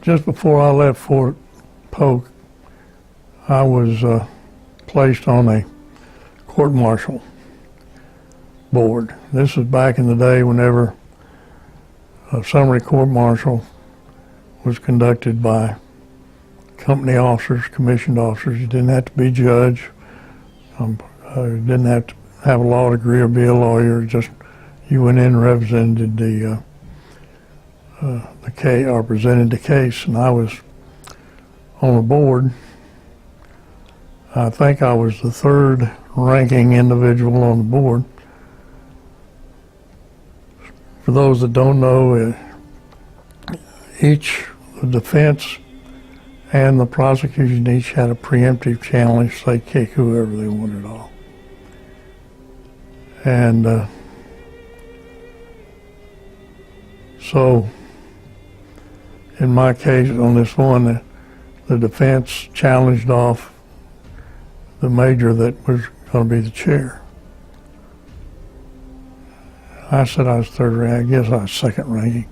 just before I left Fort Polk, I was placed on a court-martial board. This was back in the day whenever a summary court-martial was conducted by company officers, commissioned officers. You didn't have to be a judge. You didn't have to have a law degree or be a lawyer. Just you went in and represented the case, or presented the case, and I was on the board. I think I was the third ranking individual on the board. For those that don't know, the defense and the prosecution each had a preemptive challenge. They kick whoever they wanted off. And so in my case, on this one, the defense challenged off the major that was going to be the chair. I said I was third ranking. I guess I was second ranking.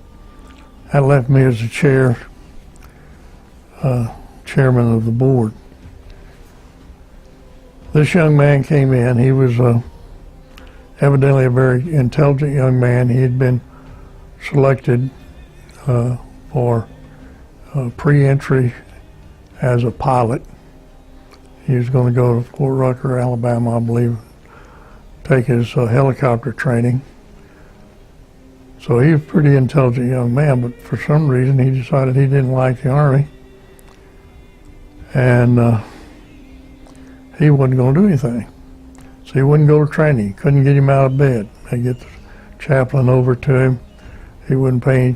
That left me as the chairman of the board. This young man came in. He was evidently a very intelligent young man. He had been selected for pre-entry as a pilot. He was going to go to Fort Rucker, Alabama, I believe, take his helicopter training. So he was a pretty intelligent young man, but for some reason he decided he didn't like the Army, and he wasn't going to do anything. So he wouldn't go to training. He couldn't get him out of bed. They get the chaplain over to him. He wouldn't pay any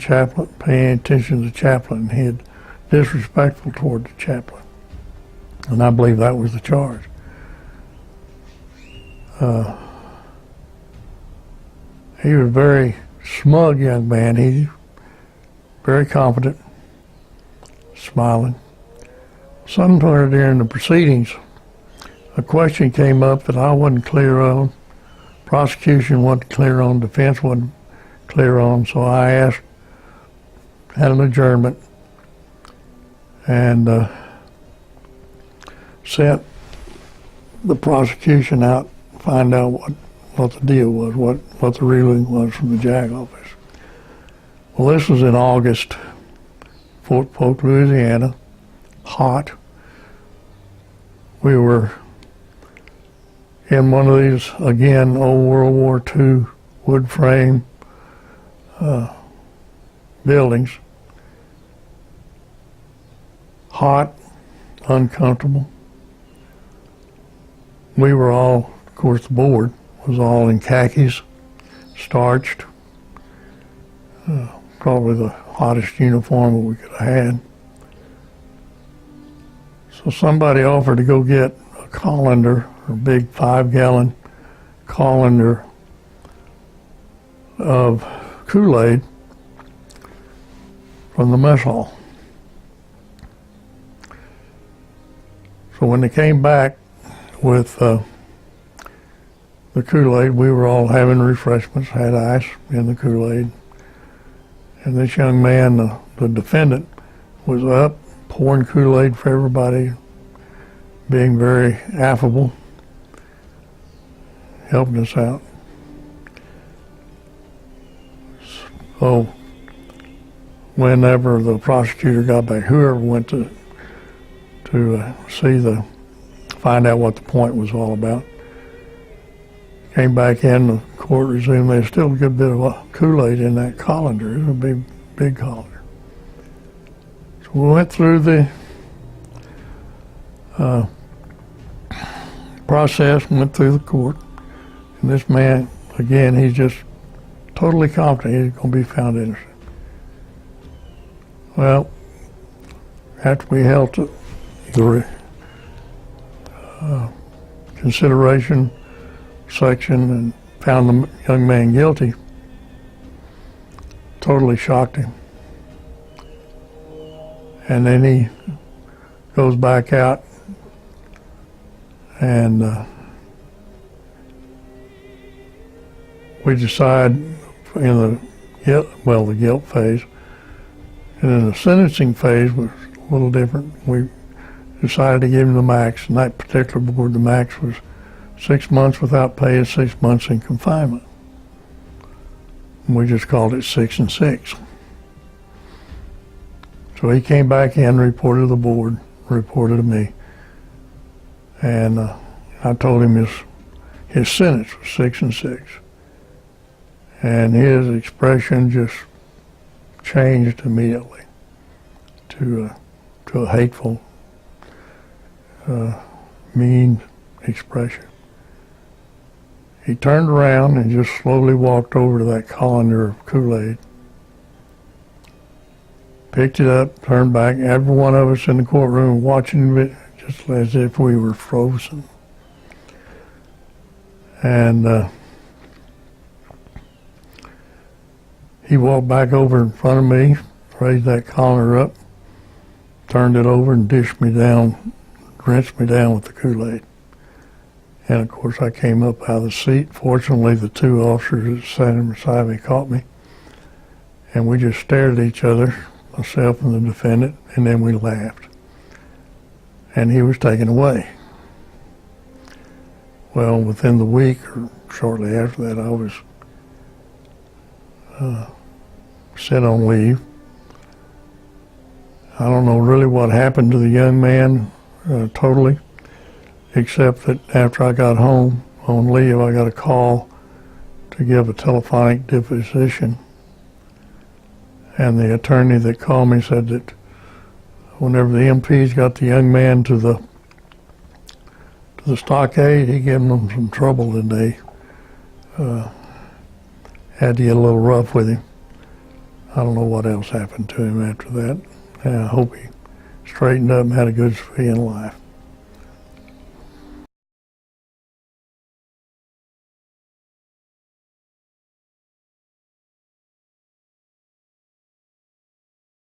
attention to the chaplain. He had disrespectful toward the chaplain, and I believe that was the charge. He was a very smug young man. He very confident, smiling. Somewhere during the proceedings, a question came up that I wasn't clear on. Prosecution wasn't clear on. Defense wasn't clear on. So I asked, had an adjournment, and sent the prosecution out to find out what the deal was, what the ruling was from the JAG office. Well, this was in August, Fort Polk, Louisiana, hot. We were in one of these, again, old World War II wood frame buildings. Hot, uncomfortable. We were all, of course, the board was all in khakis, starched. Probably the hottest uniform that we could have had. So somebody offered to go get a colander, a big 5-gallon colander of Kool-Aid from the mess hall. So when they came back with the Kool-Aid, we were all having refreshments, had ice in the Kool-Aid. And this young man, the defendant, was up pouring Kool-Aid for everybody, being very affable, helping us out. So whenever the prosecutor got back, whoever went to find out what the point was all about, came back in, the court resumed. There's still a good bit of Kool-Aid in that colander. It was a big colander. So we went through the process, went through the court, and this man, again, he's just totally confident he's going to be found innocent. Well, after we held the consideration section and found the young man guilty, totally shocked him. And then he goes back out and we decide in the guilt phase, And then the sentencing phase was a little different. We decided to give him the max, and that particular board, the max was 6 months without pay and 6 months in confinement. And we just called it 6 and 6. So he came back in, reported to the board, reported to me, and I told him his sentence was 6 and 6. And his expression just changed immediately to a hateful, mean expression. He turned around and just slowly walked over to that colander of Kool-Aid, picked it up, turned back. Every one of us in the courtroom watching it just as if we were frozen. And he walked back over in front of me, raised that colander up, turned it over and dished me down, rinsed me down with the Kool-Aid. And of course I came up out of the seat. Fortunately, the two officers that sat beside me caught me. And we just stared at each other, myself and the defendant, and then we laughed. And he was taken away. Well, within the week or shortly after that, I was sent on leave. I don't know really what happened to the young man totally, except that after I got home on leave, I got a call to give a telephonic deposition. And the attorney that called me said that whenever the MPs got the young man to the stockade, he gave them some trouble, and they had to get a little rough with him. I don't know what else happened to him after that. And I hope he straightened up and had a good, free life.